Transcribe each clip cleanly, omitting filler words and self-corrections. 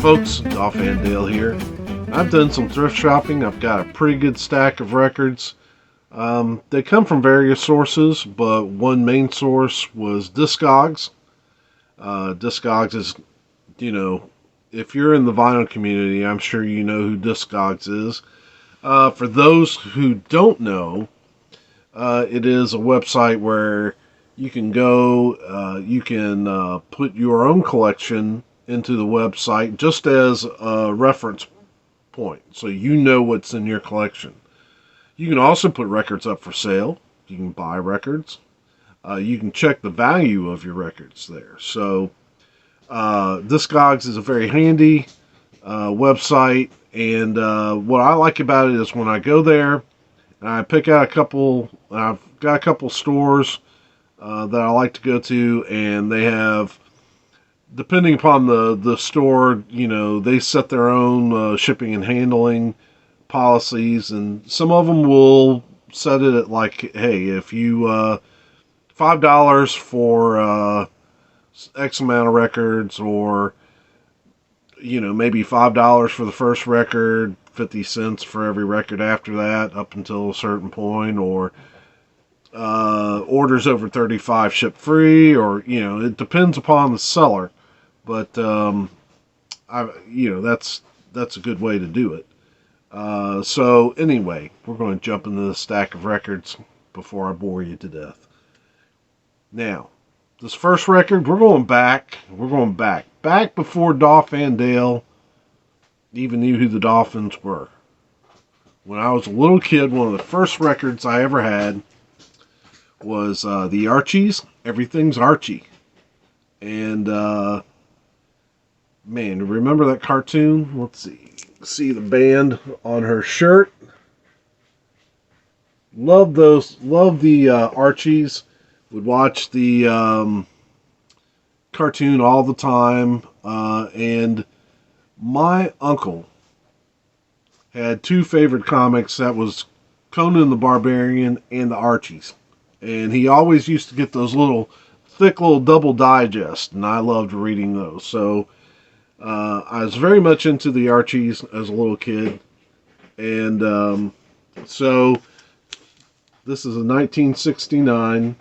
folks, Dolph and Dale here. I've done some thrift shopping. I've got a pretty good stack of records. They come from various sources, but one main source was Discogs. Discogs is, you know, if you're in the vinyl community, I'm sure you know who Discogs is. For those who don't know, it is a website where you can go, you can put your own collection into the website just as a reference point, so you know what's in your collection. You can also put records up for sale. You can buy records. You can check the value of your records there. So Discogs is a very handy website, and what I like about it is when I go there and I pick out a couple, I've got a couple stores that I like to go to, and they have, depending upon the store, they set their own shipping and handling policies, and some of them will set it at like, hey, if you $5 for X amount of records, or maybe $5 for the first record, 50 cents for every record after that up until a certain point, or orders over 35 ship free, or it depends upon the seller. But that's a good way to do it. So anyway, we're going to jump into the stack of records before I bore you to death. Now, this first record, we're going back before Dolph and Dale even knew who the Dolphins were. When I was a little kid, one of the first records I ever had was the Archies, Everything's Archie. And man, remember that cartoon? Let's see the band on her shirt. Love the Archies. Would watch the cartoon all the time. And my uncle had two favorite comics. That was Conan the Barbarian and the Archies. And he always used to get those thick little double digest, and I loved reading those. So I was very much into the Archies as a little kid. And so this is a 1969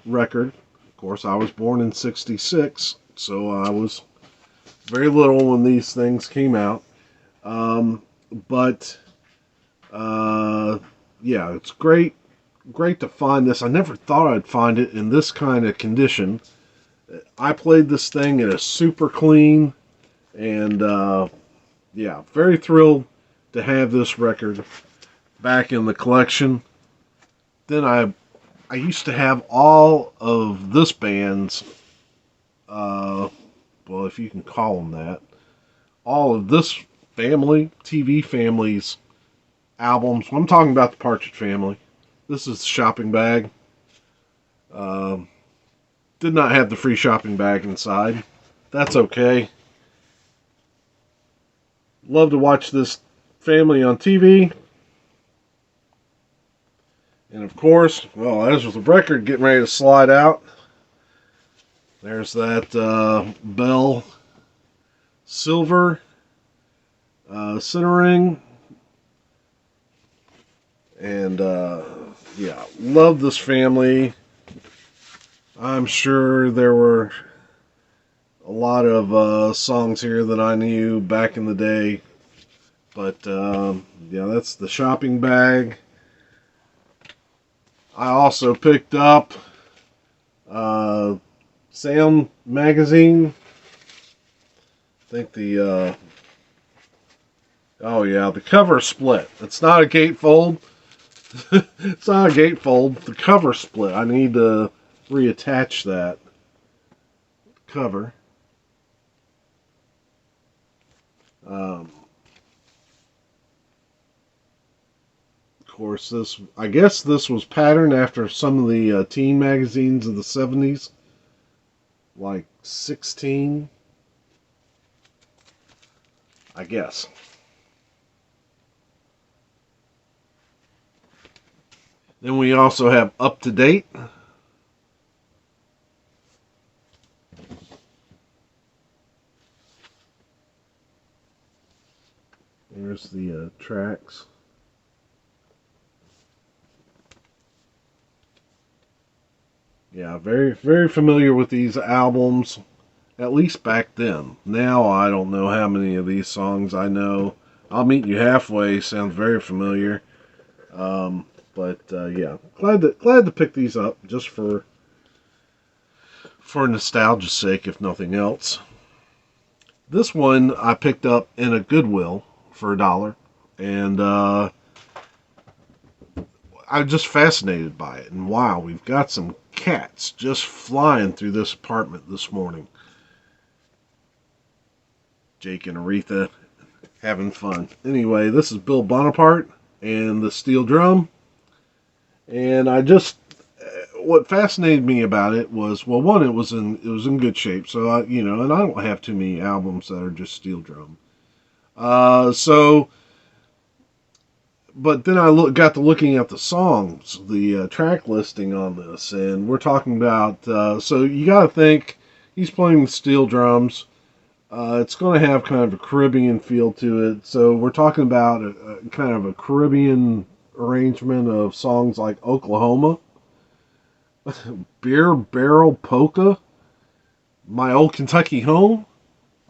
record. Of course, I was born in 66, so I was very little when these things came out. But yeah, it's great to find this. I never thought I'd find it in this kind of condition. I played this thing in a super clean, and yeah, very thrilled to have this record back in the collection. Then I used to have all of this band's, well, if you can call them that, all of this TV family's albums. I'm talking about the Partridge Family. This is the shopping bag. Did not have the free shopping bag inside. That's okay. Love to watch this family on TV. And of course, well, as with the record getting ready to slide out, there's that Bell Silver center ring. And yeah, love this family. I'm sure there were a lot of songs here that I knew back in the day. But yeah, that's the shopping bag. I also picked up Sound magazine. I think the oh yeah, the cover split. It's not a gatefold. It's not a gatefold. The cover split. I need to reattach that cover. Of course, I guess this was patterned after some of the teen magazines of the 70s, like 16, I guess. Then we also have Up to Date. Here's the tracks. Yeah, very, very familiar with these albums, at least back then. Now I don't know how many of these songs I know. I'll Meet You Halfway sounds very familiar. But yeah, glad to pick these up just for nostalgia's sake, if nothing else. This one I picked up in a Goodwill for $1, and I was just fascinated by it. And wow, we've got some cats just flying through this apartment this morning. Jake and Aretha having fun. Anyway, this is Bill Bonaparte and the steel drum. And what fascinated me about it was, well, one, it was in good shape. So and I don't have too many albums that are just steel drum. But then got to looking at the songs, the track listing on this, and we're talking about. So you got to think he's playing with steel drums. It's going to have kind of a Caribbean feel to it. So we're talking about a kind of a Caribbean arrangement of songs like Oklahoma, Beer Barrel Polka, My Old Kentucky Home.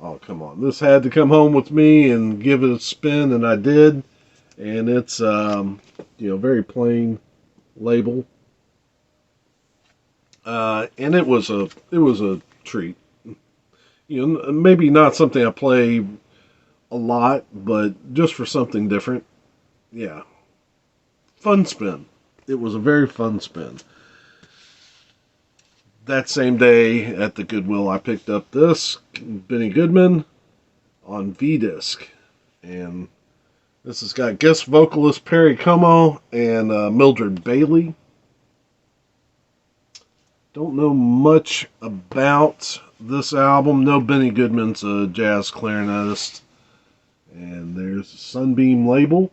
Oh, come on. This had to come home with me and give it a spin, and I did. And it's, very plain label. And it was a treat. Maybe not something I play a lot, but just for something different. Yeah. Fun spin. It was a very fun spin. That same day at the Goodwill, I picked up this Benny Goodman on V-Disc. And this has got guest vocalist Perry Como and Mildred Bailey. Don't know much about this album. No, Benny Goodman's a jazz clarinetist. And there's a Sunbeam label. It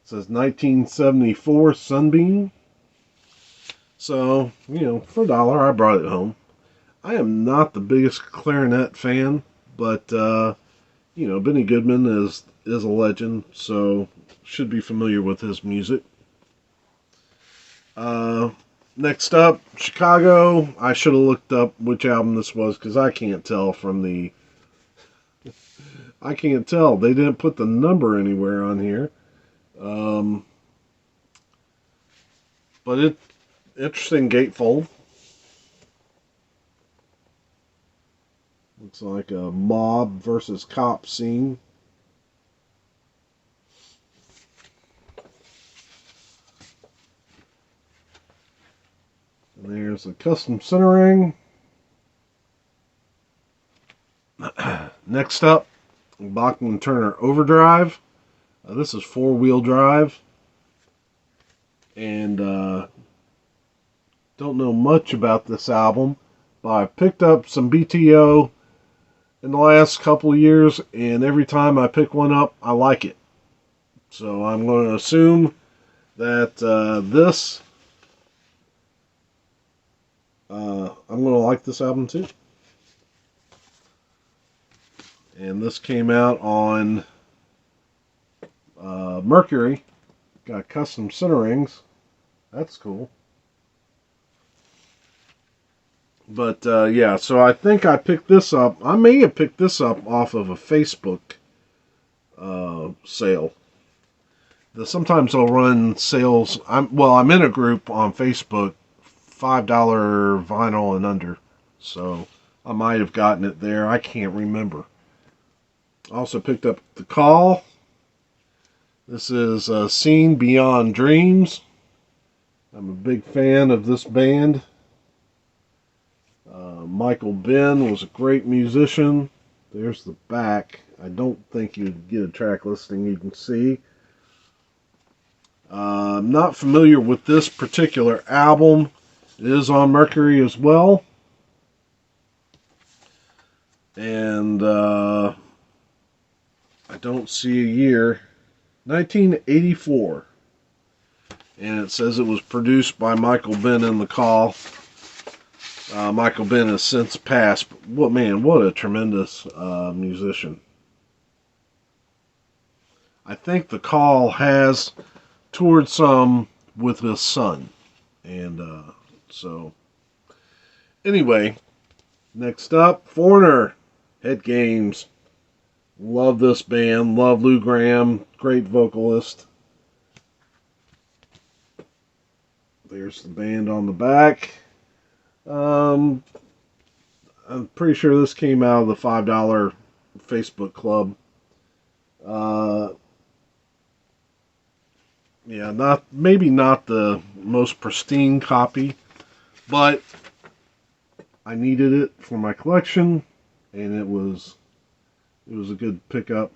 says 1974 Sunbeam. So, for $1, I brought it home. I am not the biggest clarinet fan, but, Benny Goodman is a legend, so should be familiar with his music. Next up, Chicago. I should have looked up which album this was because I can't tell I can't tell. They didn't put the number anywhere on here. But interesting gatefold. Looks like a mob versus cop scene. And there's a custom centering. Next up, Bachman Turner Overdrive. This is 4-wheel drive. And don't know much about this album, but I picked up some BTO in the last couple of years, and every time I pick one up, I like it. So I'm going to assume that I'm going to like this album too. And this came out on Mercury. Got custom centerings. That's cool. But yeah, so I think I picked this up. I may have picked this up off of a Facebook sale. Sometimes they'll run sales. I'm in a group on Facebook, $5 vinyl and under. So I might have gotten it there. I can't remember. Also picked up The Call. This is Seen Beyond Dreams. I'm a big fan of this band. Michael Ben was a great musician. There's the back. I don't think you'd get a track listing you can see. I'm not familiar with this particular album. It is on Mercury as well. And I don't see a year. 1984. And it says it was produced by Michael Ben and The Call. Michael Ben has since passed. But what a tremendous musician. I think the call has toured some with his son. And so, anyway, next up, Foreigner, Head Games. Love this band. Love Lou Gramm. Great vocalist. There's the band on the back. I'm pretty sure this came out of the $5 Facebook club. Yeah, maybe not the most pristine copy, but I needed it for my collection, and it was a good pickup.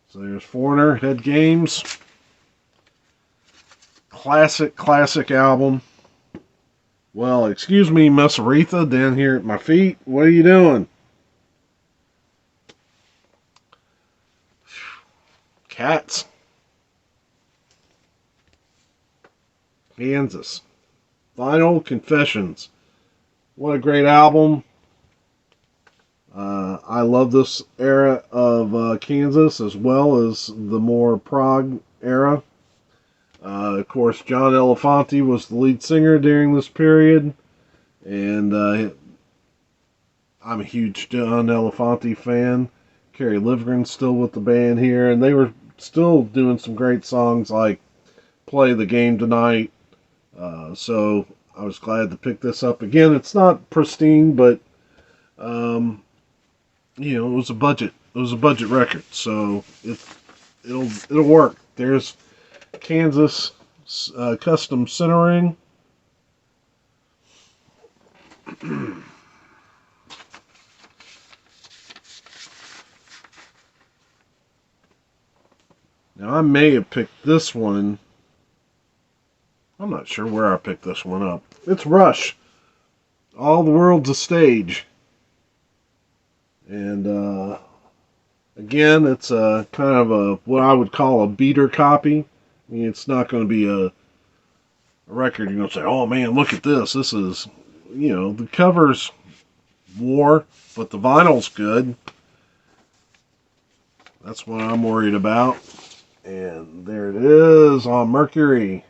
So there's Foreigner, Head Games. Classic album. Well, excuse me, Miss Aretha, down here at my feet. What are you doing? Cats. Kansas. Vinyl Confessions. What a great album. I love this era of Kansas as well as the more prog era. Of course, John Elefante was the lead singer during this period. And I'm a huge John Elefante fan. Kerry Livgren's still with the band here. And they were still doing some great songs like Play the Game Tonight. So I was glad to pick this up. Again, it's not pristine, but it was a budget. It was a budget record, so it'll work. There's Kansas custom centering. Now I may have picked this one. I'm not sure where I picked this one up. It's Rush. All the World's a Stage. And again, it's a kind of what I would call a beater copy. I mean, it's not going to be a record you're going to say, oh man, look at this. This is, the cover's war, but the vinyl's good. That's what I'm worried about. And there it is on Mercury.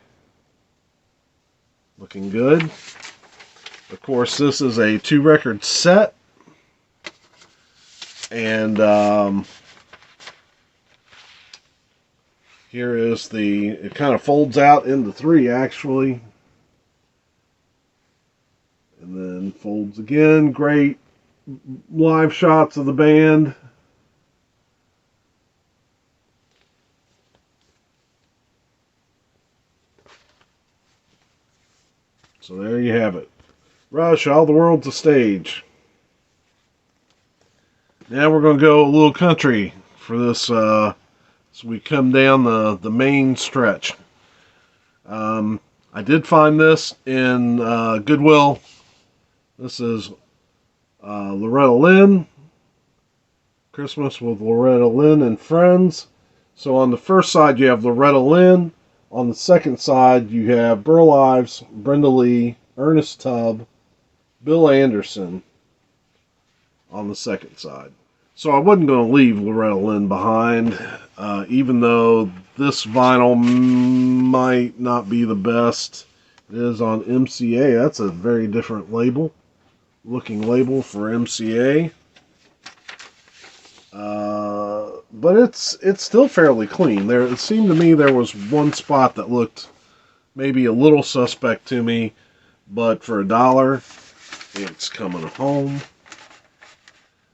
Looking good. Of course, this is a 2-record set. And here is it kind of folds out into 3 actually. And then folds again. Great live shots of the band. So there you have it. Rush, All the World's a Stage. Now we're going to go a little country for this, as we come down the main stretch. I did find this in Goodwill. This is Loretta Lynn. Christmas with Loretta Lynn and Friends. So on the first side you have Loretta Lynn. On the second side you have Burl Ives, Brenda Lee, Ernest Tubb, Bill Anderson. On the second side. So I wasn't going to leave Loretta Lynn behind, even though this vinyl might not be the best. It is on MCA. That's a very different looking label for MCA. But it's still fairly clean. It seemed to me there was one spot that looked maybe a little suspect to me, but for $1, it's coming home.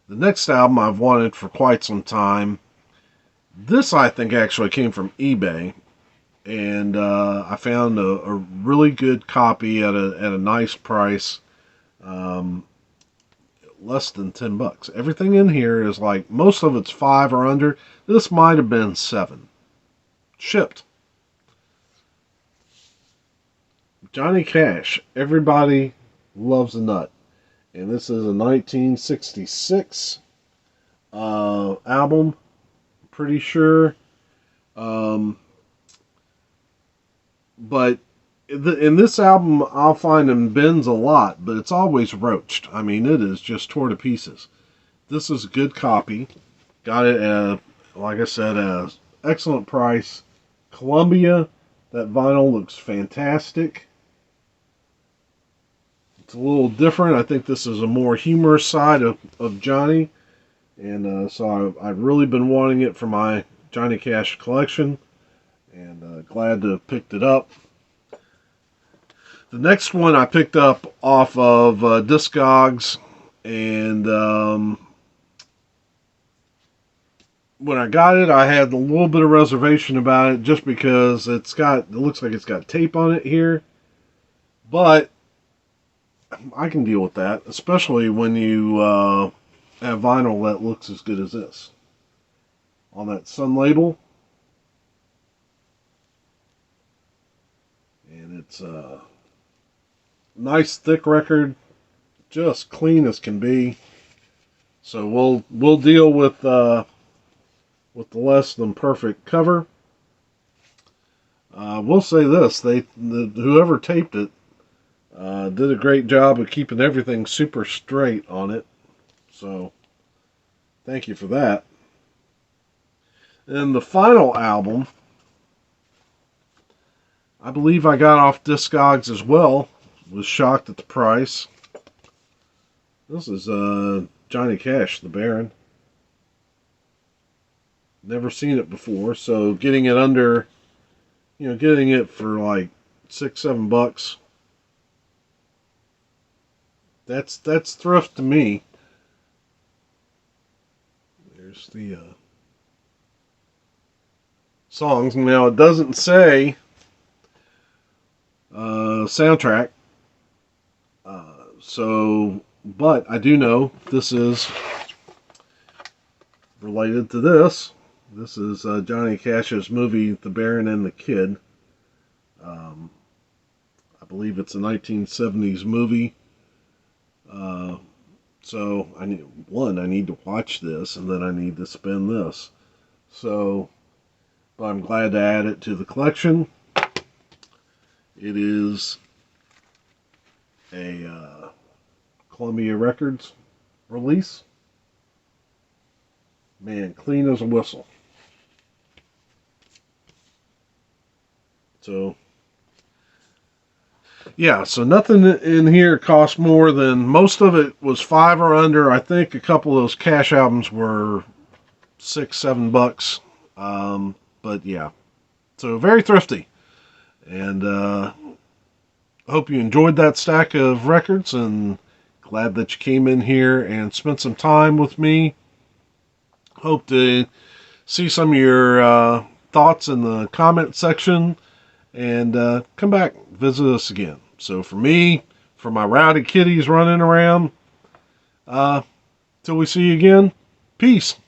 The next album I've wanted for quite some time. This, I think, actually came from eBay. And I found a really good copy at a nice price. Less than $10. Everything in here is like, most of it's 5 or under. This might have been 7. Shipped. Johnny Cash. Everybody Loves a Nut. And this is a 1966 album, pretty sure. But in this album, I'll find him bends a lot, but it's always roached. I mean, it is just tore to pieces. This is a good copy. Got it like I said, excellent price. Columbia, that vinyl looks fantastic. It's a little different. I think this is a more humorous side of Johnny. And so I've really been wanting it for my Johnny Cash collection. And glad to have picked it up. The next one I picked up off of Discogs. And when I got it, I had a little bit of reservation about it just because it looks like it's got tape on it here. But I can deal with that, especially when you have vinyl that looks as good as this. On that Sun label. And it's a nice thick record, just clean as can be. So we'll deal with the less than perfect cover. We'll say this: whoever taped it did a great job of keeping everything super straight on it. So thank you for that. And the final album, I believe I got off Discogs as well. Was shocked at the price. This is Johnny Cash, the Baron. Never seen it before, so getting it under, getting it for like $6-7. That's thrift to me. There's the songs. Now it doesn't say soundtrack. But I do know this is related to this. This is Johnny Cash's movie, The Baron and the Kid. I believe it's a 1970s movie. So I need to watch this, and then I need to spend this. So, but I'm glad to add it to the collection. It is a Columbia Records release. Man, clean as a whistle. So, yeah, so nothing in here cost more than, most of it was $5 or under. I think a couple of those Cash albums were $6-7. But yeah, so very thrifty. And I hope you enjoyed that stack of records, and glad that you came in here and spent some time with me. Hope to see some of your thoughts in the comment section, and come back, visit us again. So for me, for my rowdy kitties running around, till we see you again, peace.